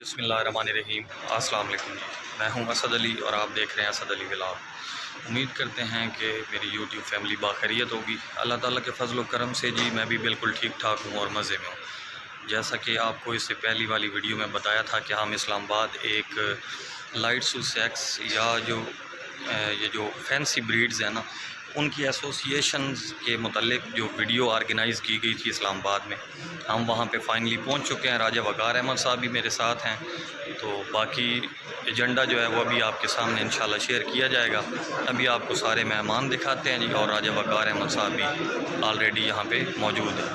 بسم اللہ الرحمن الرحیم۔ السلام علیکم جی، میں ہوں اسد علی اور آپ دیکھ رہے ہیں اسد علی ولاگ۔ امید کرتے ہیں کہ میری یوٹیوب فیملی باخیریت ہوگی۔ اللہ تعالیٰ کے فضل و کرم سے جی میں بھی بالکل ٹھیک ٹھاک ہوں اور مزے میں ہوں۔ جیسا کہ آپ کو اس سے پہلی والی ویڈیو میں بتایا تھا کہ ہم اسلام آباد ایک لائٹ سوسیکس یا یہ جو فینسی بریڈز ہیں نا ان کی ایسوسیشنز کے متعلق جو ویڈیو آرگنائز کی گئی تھی اسلام آباد میں، ہم وہاں پہ فائنلی پہنچ چکے ہیں۔ راجہ وقار احمد صاحب بھی میرے ساتھ ہیں، تو باقی ایجنڈا جو ہے وہ ابھی آپ کے سامنے انشاءاللہ شیئر کیا جائے گا۔ ابھی آپ کو سارے مہمان دکھاتے ہیں جی، اور راجہ وقار احمد صاحب بھی آلریڈی یہاں پہ موجود ہیں۔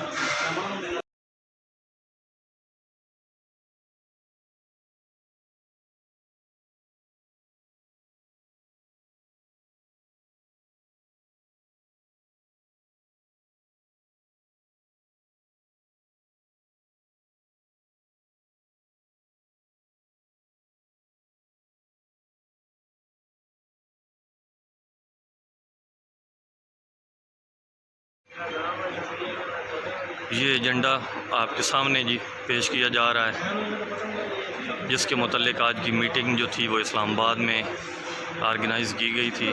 یہ ایجنڈا آپ کے سامنے جی پیش کیا جا رہا ہے، جس کے متعلق آج کی میٹنگ جو تھی وہ اسلام آباد میں آرگنائز کی گئی تھی۔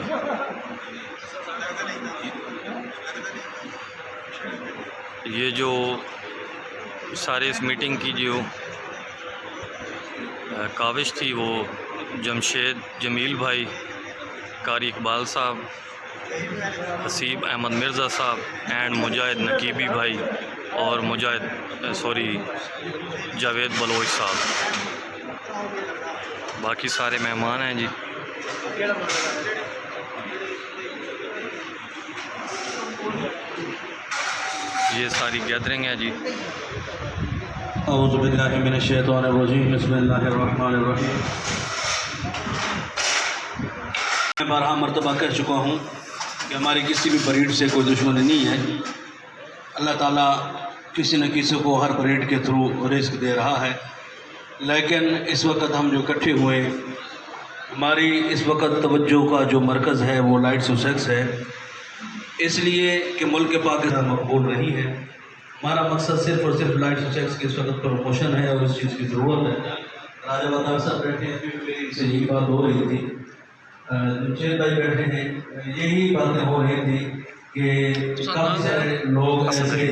یہ جو سارے اس میٹنگ کی جو کاوش تھی وہ جمشید جمیل بھائی، قاری اقبال صاحب، حسیب احمد مرزا صاحب اینڈ مجاہد نقیبی بھائی اور جاوید بلوچ صاحب، باقی سارے مہمان ہیں جی۔ یہ ساری گیدرنگ ہے جی۔ اعوذ باللہ من الشیطان الرجیم، بسم اللہ الرحمن الرحیم۔ میں بارہا مرتبہ کہہ چکا ہوں کہ ہماری کسی بھی بریڈ سے کوئی دشمنی نہیں ہے۔ اللہ تعالیٰ کسی نہ کسی کو ہر بریڈ کے تھرو رزق دے رہا ہے، لیکن اس وقت ہم جو اکٹھے ہوئے، ہماری اس وقت توجہ کا جو مرکز ہے وہ لائٹ سوسیکس ہے، اس لیے کہ ملک پاکستان مقبول رہی ہے۔ ہمارا مقصد صرف اور صرف لائٹ سوسیکس کی اس وقت پروموشن ہے اور اس چیز کی ضرورت ہے۔ راجہ وقار صاحب بیٹھے ہیں، میری سے یہی بات ہو رہی تھی، جمشید بھائی بیٹھے ہیں، یہی باتیں ہو رہی تھی کہ کافی سارے لوگ ایسے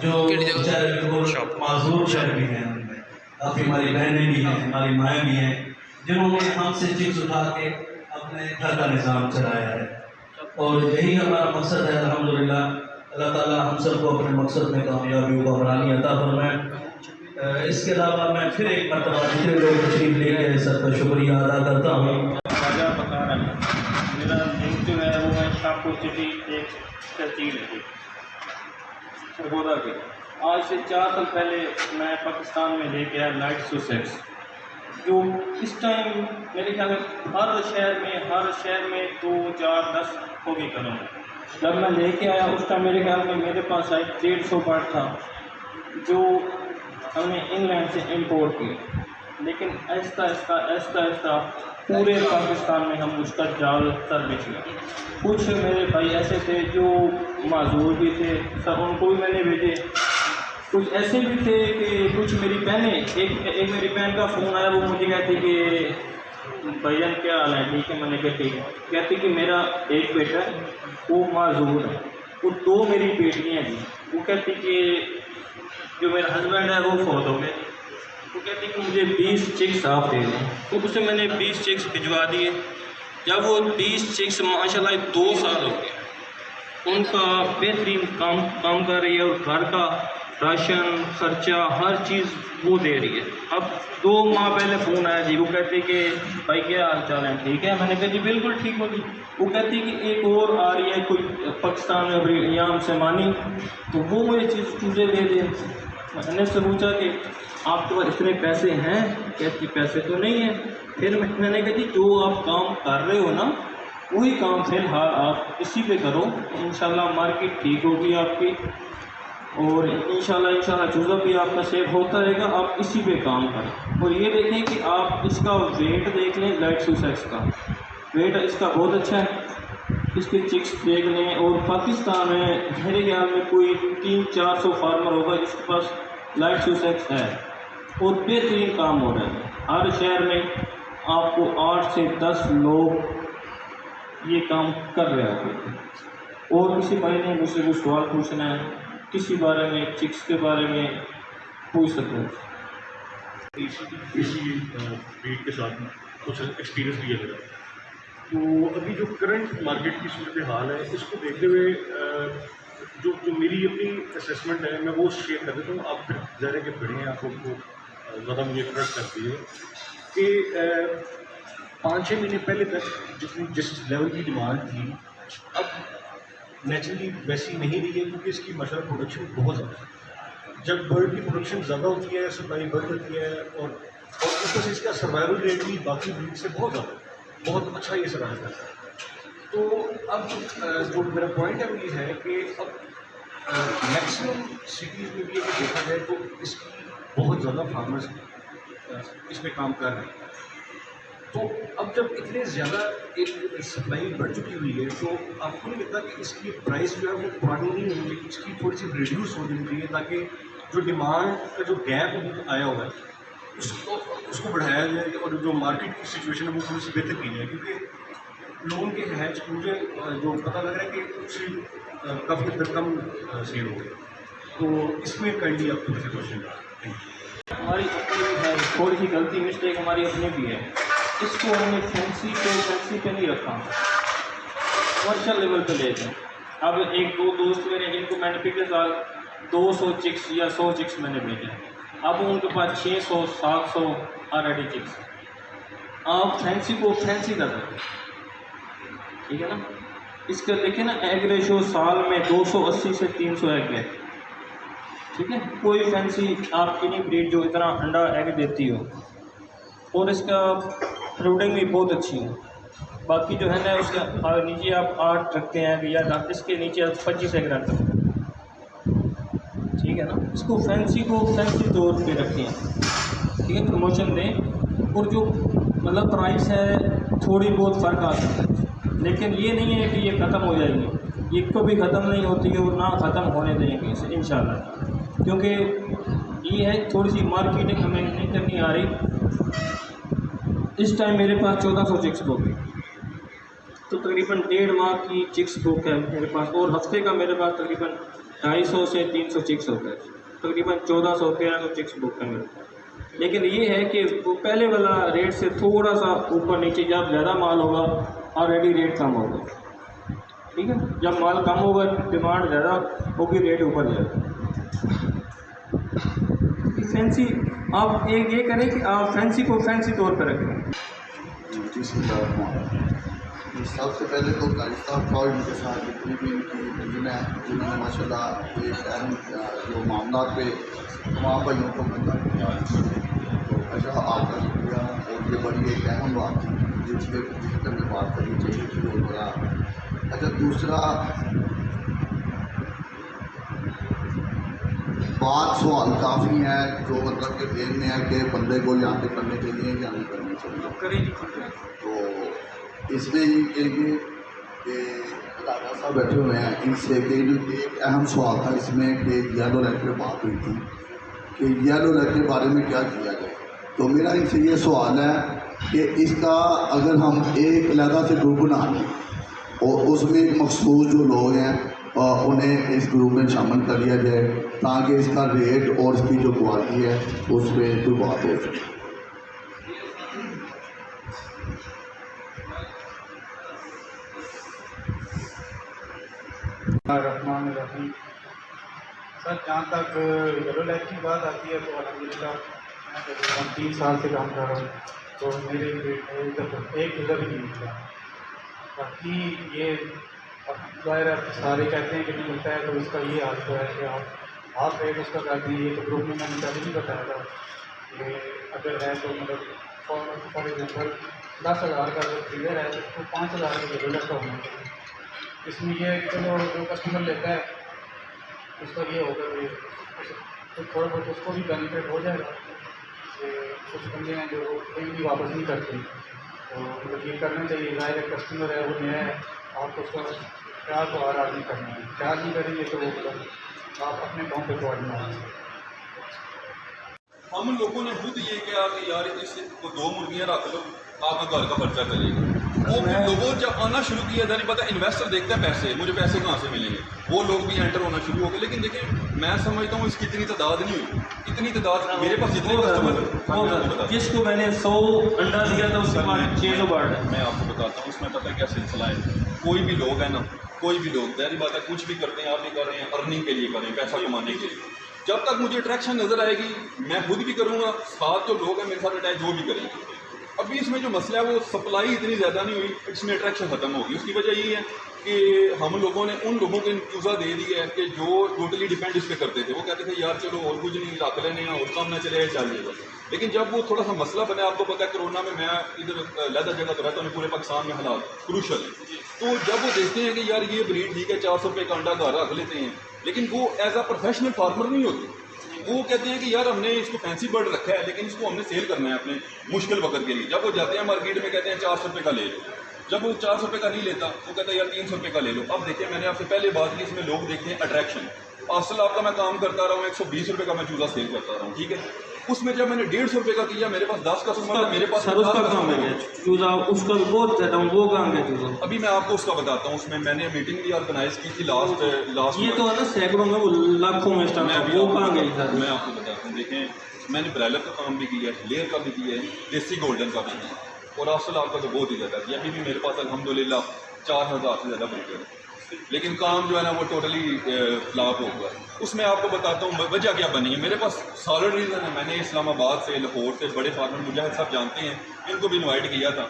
جو بیچارے بالکل معذور شہر بھی ہیں، ان میں کافی ہماری بہنیں بھی ہیں، ہماری مائیں بھی ہیں، جنہوں نے ہم سے چپس اٹھا کے اپنے گھر کا نظام چلایا ہے، اور یہی ہمارا مقصد ہے۔ الحمدللہ اللہ تعالیٰ ہم سب کو اپنے مقصد میں کامیابی و بحرانی عطا فرمائے۔ اس کے علاوہ میں پھر ایک مرتبہ جتنے لوگ تشریف لے گئے سب کا شکریہ ادا کرتا ہوں۔ راجہ وقار احمد، میرا لنک جو ہے وہ ہے شاہپور سٹی ایک تحصیل ہے سرگودا کی۔ آج سے 4 سال پہلے میں پاکستان میں لے کے آیا لائٹ سوسیکس، جو اس ٹائم میرے خیال میں ہر شہر میں 2 4 10 ہوگی کروں۔ جب میں لے کے آیا اس ٹائم میرے خیال میں میرے پاس 150 برڈ تھا جو ہم نے انگلینڈ سے امپورٹ کی، لیکن آہستہ آہستہ پورے پاکستان میں ہم اس کا جال سر بچھ گئے۔ کچھ میرے بھائی ایسے تھے جو معذور بھی تھے، سب ان کو بھی میں نے بھیجے۔ کچھ ایسے بھی تھے کہ کچھ میری بہنیں، ایک میری بہن کا فون آیا، وہ مجھے کہتی کہ بھائی جان کیا حال ہے، ٹھیک ہے؟ میں نے کہا ٹھیک ہے۔ کہتی کہ میرا ایک بیٹا ہے وہ معذور ہے، وہ 2 میری بیٹیاں ہیں۔ وہ کہتی کہ جو میرا ہسبینڈ ہے وہ فوت ہو گئے، وہ کہتی کہ مجھے 20 چکس آپ دے دیں، تو اسے میں نے 20 چکس بھجوا دیے۔ جب وہ 20 چکس ماشاءاللہ 2 سال ہو گئے، ان کا بہترین کام کر رہی ہے، اور گھر کا راشن خرچہ ہر چیز وہ دے رہی ہے۔ اب 2 ماہ پہلے فون آیا جی، وہ کہتے کہ بھائی کیا حال چال ہے، ٹھیک ہے؟ میں نے کہا جی بالکل ٹھیک ہوگی۔ وہ کہتی کہ ایک اور آ رہی ہے کوئی پاکستان میں یام سے مانی، تو وہ مجھے چیزیں دے دیں۔ میں نے اس سے پوچھا کہ آپ کے پاس اتنے پیسے ہیں؟ کہتی پیسے تو نہیں ہیں۔ پھر میں نے کہا جی جو آپ کام کر رہے ہو نا وہی کام فی الحال آپ اسی پہ کرو، انشاءاللہ مارکیٹ ٹھیک ہوگی آپ کی، اور انشاءاللہ چوزہ بھی آپ کا سیو ہوتا رہے گا، آپ اسی پہ کام کریں۔ اور یہ دیکھیں کہ آپ اس کا ویٹ دیکھ لیں، لائٹ سوسیکس کا ویٹ اس کا بہت اچھا ہے، اس کے چکس دیکھ لیں۔ اور پاکستان میں میرے خیال میں کوئی 300-400 فارمر ہوگا جس کے پاس لائٹ سوسیکس ہے، اور بہترین کام ہو رہا ہے. ہر شہر میں آپ کو 8 سے 10 لوگ یہ کام کر رہے ہوتے ہیں. اور کسی بھائی نے مجھ سے کوئی سوال پوچھنا ہے کسی بارے میں، چکس کے بارے میں، پوچھ سکتے ہیں. اسی ریٹ کے ساتھ کچھ ایکسپیرینس بھی ہے میرا. تو ابھی جو کرنٹ مارکیٹ کی صورتحال ہے اس کو دیکھتے ہوئے جو میری اپنی اسیسمنٹ ہے میں وہ شیئر کر دیتا ہوں. آپ پھر ظاہر کہ بڑے ہیں، آپ کو زیادہ مجھے کریکٹ کرتی ہے کہ 5-6 مہینے پہلے تک جس لیول کی ڈیمانڈ تھی اب نیچرلی ویسی نہیں رہی ہے، کیونکہ اس کی مشرف پروڈکشن بہت زیادہ ہے. جب برڈ کی پروڈکشن زیادہ ہوتی ہے، سپلائی بڑھ جاتی ہے، اور اوپر سے اس کا سروائیول ریٹ بھی باقی بریڈ سے بہت زیادہ ہے، بہت اچھا یہ سروائیو کرتا ہے. تو اب جو میرا پوائنٹ ہے وہ یہ ہے کہ اب میکسیمم سٹیز میں بھی اگر دیکھا جائے تو اس کی بہت زیادہ فارمرز اس میں کام کر رہے ہیں. تو اب جب اتنے زیادہ ایک سپلائی بڑھ چکی ہوئی ہے تو آپ کو نہیں لگتا کہ اس کی پرائس جو ہے وہ پرانی نہیں ہونی چاہیے، اس کی تھوڑی سی ریڈیوس ہو جانی چاہیے تاکہ جو ڈیمانڈ کا جو گیپ آیا ہوا ہے اس کو بڑھایا جائے اور جو مارکیٹ کی سچویشن ہے وہ تھوڑی سی بہتر کی جائے. کیونکہ لوگوں کے ہیچ مجھے جو پتہ لگ رہا ہے کہ کچھ کافی حد تک کم سیل ہو گئے. تو اس میں کائنڈلی آپ کو کیسے کوشچن ہماری اپنی ہے تھوڑی سی غلطی مسٹیک ہماری اپنی بھی ہے. اس کو ہم نے فینسی پہ نہیں رکھا، کمرشل لیول پہ لے جائیں. اب ایک دو دوست میرے جن کو میں نے پچھلے سال 200 چکس یا 100 چکس میں نے بھیجے، اب ان کے پاس 600-700 آلریڈی چکس. آپ فینسی کو فینسی کر رہے ہیں، ٹھیک ہے نا. اس کا دیکھیں نا ایگ ریشو سال میں 280 سے 300 ایگ ہے، ٹھیک ہے. کوئی فینسی آپ کی نہیں بریڈ جو اتنا انڈا ایگ دیتی ہو اور اس کا پروڈنگ بھی بہت اچھی ہے. باقی جو ہے نا اس کے نیچے آپ 8 رکھتے ہیں یا اس کے نیچے آپ 25 ایگ رکھ سکتے ہیں، ٹھیک ہے نا. اس کو فینسی طور پہ رکھیں، ٹھیک ہے، پروموشن دیں. اور جو مطلب پرائس ہے تھوڑی بہت فرق آ سکتا ہے، لیکن یہ نہیں ہے کہ یہ ختم ہو جائے گی. یہ کبھی ختم نہیں ہوتی ہے اور نہ ختم ہونے دیں گے اسے انشاءاللہ. کیونکہ یہ ہے تھوڑی سی مارکیٹنگ ہمیں نہیں کرنی آ رہی. اس ٹائم میرے پاس 1400 چکس بک ہے، تو تقریباً 1.5 ماہ کی چکس بک ہے میرے پاس. اور ہفتے کا میرے پاس تقریباً 250 سے 300 چکس ہوتا ہے، تقریباً 1400-1300 چکس بک ہے میرے پاس. لیکن یہ ہے کہ وہ پہلے والا ریٹ سے تھوڑا سا اوپر نیچے، جب زیادہ مال ہوگا آلریڈی ریٹ کم ہوگا، ٹھیک ہے. جب مال کم ہوگا ڈیمانڈ زیادہ ہوگی ریٹ اوپر جائے گا. فینسی آپ ایک یہ کریں کہ آپ فینسی کو فینسی طور پہ رکھیں. سب سے پہلے تو قاری صاحب کا ان کے ساتھ جتنی بھی ان کی ٹیم ہے جنہوں نے ماشاء اللہ ایک اہم جو معاملات پہ تمام بھائیوں کو بندہ کیا. تو اچھا آپ کا شکریہ. اور یہ بڑی ایک اہم بات تھی جس پر میں بات کرنی چاہیے تھی وہ بڑا. اچھا دوسرا بات سوال کافی ہے جو مطلب کہ دین میں ہے کہ بندے کو یہاں پہ کرنے چاہیے یا نہیں کرنے چاہیے. تو اس میں یہ کہیں گے کہ راجا صاحب بیٹھے ہوئے ہیں ان سے کہ ایک اہم سوال تھا اس میں کہ یلو ریڈ پہ بات ہوئی تھی کہ یلو ریڈ کے بارے میں کیا کیا جائے. تو میرا ان سے یہ سوال ہے کہ اس کا اگر ہم ایک علیحدہ سے گروپ بنا لیں اور اس میں ایک مخصوص جو لوگ ہیں انہیں اس گروپ میں شامل کر لیا جائے تاکہ اس کا ریٹ اور اس کی جو کوالٹی ہے اس پہ کوئی بات ہو سکے. الرحمن الرحیم. سر جہاں تک یلو لائف کی بات آتی ہے تو الحمدللہ میں تقریباً 3 سال سے کام کر رہا ہوں تو میرے ایک ادھر بھی نہیں ملا. باقی یہ ظاہر ہے سارے کہتے ہیں کہ نہیں ملتا ہے تو اس کا یہ حال تو ہے کہ آپ ریٹ اس کا کر دیجیے. تو گروپ میں نے پہلے بھی بتایا تھا کہ اگر ہے تو مطلب فار ایگزامپل 10,000 کا جو فگر ہے اس کو 5,000 کا یلو لائف کا ہونا چاہیے. اس میں یہ چلو جو کسٹمر لیتا ہے اس کا یہ ہوگا کہ تھوڑا بہت اس کو بھی بینیفٹ ہو جائے گا. کہ کچھ بندے ہیں جو کہیں بھی واپس نہیں کرتے تو مطلب یہ کرنا چاہیے. ظاہر ہے کسٹمر ہے وہ نیا ہے، آپ کو اس کا خیال تو ہر آدمی کرنا ہے. خیال نہیں کریں گے تو وہ مطلب آپ اپنے کام پہ پرووائڈ نہ ہم لوگوں نے خود یہ کہا کہ یار اس کو 2 مرغیاں رکھ لو آپ کا گھر کا خرچہ چلے گا. وہ پھر لوگوں جب آنا شروع کیا تھا نہیں پتا انویسٹر دیکھتا ہے پیسے, مجھے پیسے کہاں سے ملیں گے, وہ لوگ بھی انٹر ہونا شروع ہو گئے. لیکن دیکھیں میں سمجھتا ہوں اس کی اتنی تعداد نہیں ہوئی, اتنی تعداد میرے پاس جتنے کسٹمر جس کو میں نے 100 انڈا دیا تھا اس کے بعد 600 بڑھ ہے. میں آپ کو بتاتا ہوں اس میں پتہ کیا سلسلہ ہے. کوئی بھی لوگ ہے نا, کوئی بھی لوگ ظاہری بات ہے کچھ بھی کرتے ہیں, آپ بھی کر رہے ہیں ارننگ کے لیے کر رہے ہیں, پیسہ کمانے کے لیے. جب تک مجھے اٹریکشن نظر آئے گی میں خود بھی کروں گا, ساتھ جو لوگ ہیں میرے ساتھ اٹیچ وہ بھی کریں گے. ابھی اس میں جو مسئلہ ہے وہ سپلائی اتنی زیادہ نہیں ہوئی, اس میں اٹریکشن ختم ہوگی. اس کی وجہ یہ ہے کہ ہم لوگوں نے ان لوگوں کو انفیوزا دے دی ہے کہ جو ٹوٹلی ڈیپینڈ اس پہ کرتے تھے. وہ کہتے تھے یار چلو اور کچھ نہیں رکھ لینے ہیں اور کام نہ چلے چاہیے گا. لیکن جب وہ تھوڑا سا مسئلہ بنا, آپ کو پتا ہے کرونا میں ادھر علیحدہ جگہ تو رہتا ہوں, پورے پاکستان میں حالات کروشل ہیں. تو جب وہ دیکھتے ہیں کہ یار یہ بریڈ ٹھیک ہے 400 روپے کا انڈا گھر رکھ لیتے ہیں, لیکن وہ ایز اے پروفیشنل فارمر نہیں ہوتے. وہ کہتے ہیں کہ یار ہم نے اس کو فینسی برڈ رکھا ہے لیکن اس کو ہم نے سیل کرنا ہے اپنے مشکل وقت کے لیے. جب وہ جاتے ہیں مارکیٹ میں کہتے ہیں 400 روپے کا لے لو, جب وہ 400 روپے کا نہیں لیتا وہ کہتا ہے یار 300 روپے کا لے لو. اب دیکھیں میں نے آپ سے پہلے بات کی, اس میں لوگ دیکھتے ہیں اٹریکشن. اصل آپ کا میں کام کرتا رہا ہوں 120 روپے کا میں چوزا سیل کرتا رہا ہوں, ٹھیک ہے. اس میں جب میں نے 150 روپے کا کیا, میرے پاس 10 کسٹمر ہے, میرے پاس سر اس کا کام ہے چوزا, اس کا بہت کہتا ہوں وہ کام ہے چوزا. ابھی میں آپ کو اس کا بتاتا ہوں. اس میں نے میٹنگ بھی آرگنائز کی تھی لاسٹ یہ تو ہے نا سینکڑوں میں وہ لاکھوں میں وہ کہاں گئی سر. میں آپ کو بتاتا ہوں. دیکھیں میں نے برائلر کا کام بھی کیا ہے, لیئر کا بھی کیا ہے, دیسی گولڈن کا بھی کیا ہے, اور افضل آپ کا تو بہت ہی زیادہ کیا. ابھی بھی میرے پاس الحمدللہ 4000 سے زیادہ بریڈر ہے, لیکن کام جو ہے نا وہ ٹوٹلی فلاپ ہو گیا. اس میں آپ کو بتاتا ہوں وجہ کیا بنی ہے. میرے پاس سالڈ ریزن ہے. میں نے اسلام آباد سے, لاہور سے بڑے فارمر مجاہد صاحب جانتے ہیں, ان کو بھی انوائٹ کیا تھا.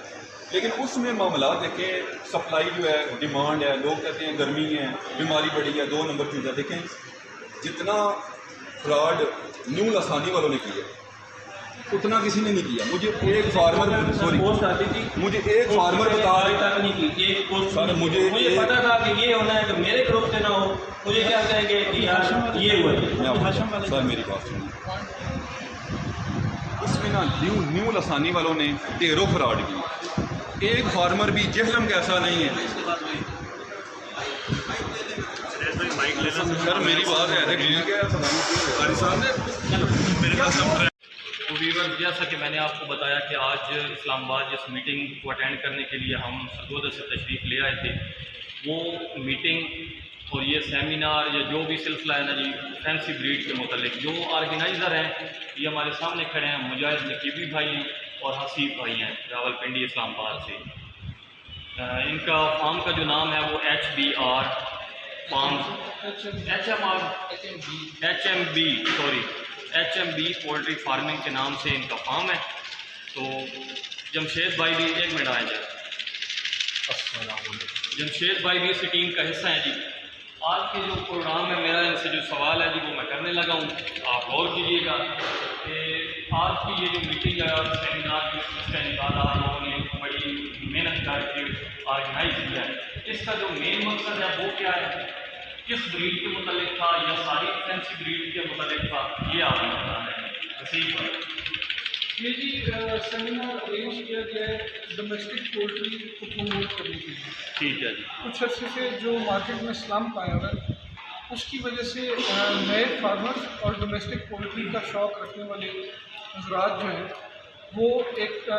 لیکن اس میں معاملات دیکھیں, سپلائی جو ہے, ڈیمانڈ ہے, لوگ کہتے ہیں گرمی ہے, بیماری بڑی ہے, 2 نمبر چیز ہے. دیکھیں جتنا فراڈ نیو لسانی والوں نے کیا اتنا کسی نے نہیں کیا. مجھے ایک فارمر سوری مجھے ایک فارمر بتا تک نہیں کی ایک پوسٹ. سر مجھے پتا تھا کہ یہ ہونا ہے کہ میرے گروپ سے نہ ہو, مجھے کیا کہیں گے کہ یار یہ ہوا. سر میری بات سنیں, اس میں نا نیو لسانی والوں نے ڈھیروں فراڈ کی. ایک فارمر بھی جہلم کا ایسا نہیں ہے. سر میری بات ہے تو ویور جیسا کہ میں نے آپ کو بتایا کہ آج اسلام آباد جس میٹنگ کو اٹینڈ کرنے کے لیے ہم سرگودا سے تشریف لے آئے تھے, وہ میٹنگ اور یہ سیمینار یا جو بھی سلسلہ ہے نا جی فینسی بریڈ کے متعلق, جو آرگنائزر ہیں یہ ہمارے سامنے کھڑے ہیں, مجاہد نقیبی بھائی ہیں اور حسیب بھائی ہیں راول پنڈی اسلام آباد سے. ان کا فارم کا جو نام ہے وہ HBR farms, HMB poultry farming کے نام سے ان کا فارم ہے. تو جمشید بھائی بھی, ایک منٹ آئیں جائے, جمشید بھائی بھی اسی ٹیم کا حصہ ہیں جی. آج کے جو پروگرام میں میرا ان سے جو سوال ہے جی وہ میں کرنے لگا ہوں, آپ غور کیجیے گا کہ آج کی یہ جو میٹنگ ہے اور سیمینار اس کا انعقاد آپ لوگوں نے بڑی محنت کر کے آرگنائز کیا ہے, اس کا جو مین مقصد ہے وہ کیا ہے, کس بریڈ کے متعلق تھا یا ساری فینسی بریڈ کے متعلق تھا, یہ آپ نے بتانا ہے. وسیم بھائی یہ جی سیمینار ارینج کیا گیا ہے ڈومیسٹک پولٹری کو پروموٹ کرنے کے لیے. ٹھیک ہے جی. کچھ عرصے سے جو مارکیٹ میں اسلام پایا ہوا ہے اس کی وجہ سے نئے فارمرز اور ڈومیسٹک پولٹری کا شوق رکھنے والے حضرات جو ہیں وہ ایک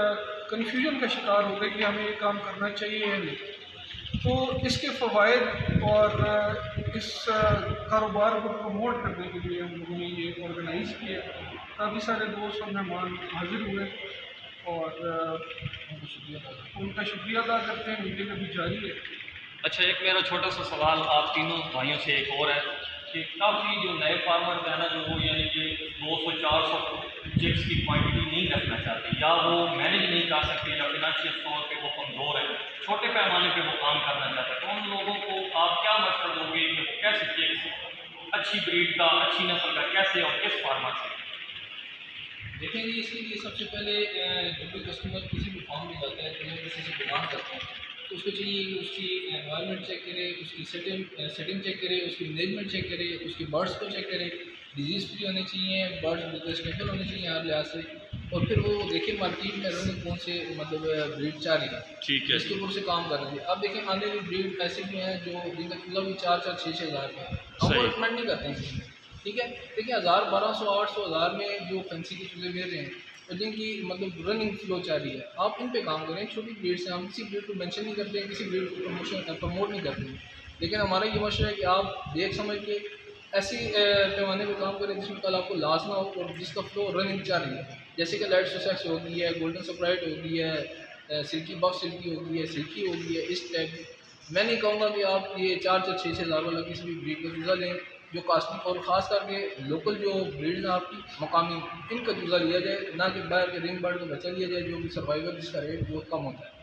کنفیوژن کا شکار ہو گئے کہ ہمیں یہ کام کرنا چاہیے یا نہیں. تو اس کے فوائد اور اس کاروبار کو پروموٹ کرنے کے لیے ہم لوگوں نے یہ آرگنائز کیا. کافی سارے دوست اور مہمان حاضر ہوئے اور ان کا شکریہ ادا کرتے ہیں. میٹنگ ابھی جاری ہے. اچھا, ایک میرا چھوٹا سا سوال آپ تینوں بھائیوں سے ایک اور ہے کہ کافی جو نئے فارمر ہیں نا جو وہ یعنی کہ 200-400 چکس کی کوانٹٹی نہیں رکھنا چاہتے, یا وہ مینیج نہیں کر سکتے, یا فنانشیل طور پہ وہ کمزور ہے, چھوٹے پیمانے پہ وہ کام کرنا چاہتے ہیں, تو ان لوگوں کو آپ کیا مشورہ دو گے کہ وہ کیسے چکس اچھی بریڈ کا, اچھی نسل کا کیسے اور کس فارمر سے؟ دیکھیں گے اس کے لیے سب سے پہلے جو بھی کسٹمر کسی بھی فارم میں جاتا ہے تو کسی سے ڈیمانڈ کرتا ہے تو اس کو چاہیے کہ اس کی انوائرمنٹ چیک کرے, اس کی سیٹنگ چیک کرے, اس کی مینجمنٹ چیک کرے, اس کی برڈس کو چیک کرے, ڈیزیز فری ہونے چاہیے, برڈس بالکل اسٹیبل ہونے چاہیے ہر لحاظ سے, اور پھر وہ دیکھیں مارکیٹ میں رنگ کون سے مطلب بریڈ چاہ رہی ہے, ٹھیک ہے, اس کے اوپر سے کام کرنا چاہیے. اب دیکھیں آنے والی بریڈ ایسے بھی ہیں جو جن کا چولہا بھی 4-4-6-6 ہزار کا ہے, ہم وہ ریکمینڈ نہیں کرتے ہیں. ٹھیک ہے. دیکھیں 1000 1200 800 1000 میں جو فینسی کی چیزیں دے رہے ہیں اور جن کی مطلب رننگ فلو چاہ رہی ہے, آپ ان پہ کام کریں. چھوٹی بریڈ سے ہم کسی بریڈ کو مینشن نہیں کرتے ہیں, کسی بریڈ کو پروموٹ نہیں کرتے ہیں, لیکن ہمارا یہ مشورہ ہے کہ آپ دیکھ سمجھ کے ایسی پیمانے پہ کام کریں جس میں کل آپ کو لاس نہ ہو اور جس کا فلو رننگ چاہ رہی ہے. جیسے کہ لائٹ سوسیکس ہوگی ہے, گولڈن سپرائٹ ہوگی ہے, سلکی بف سلکی ہوگی ہے, سلکی ہوگی ہے. اس ٹائپ میں نہیں کہوں گا کہ آپ یہ 4-6 ہزار والا کسی بھی بریڈ کا جوزا لیں جو کاسٹلی, اور خاص کر کے لوکل جو بریڈ ہیں آپ کی مقامی, ان کا جوزا لیا جائے, نہ کہ باہر کے رنگ برڈ کا بچہ لیا جائے جو کہ سروائیول جس کا ریٹ بہت کم ہوتا ہے.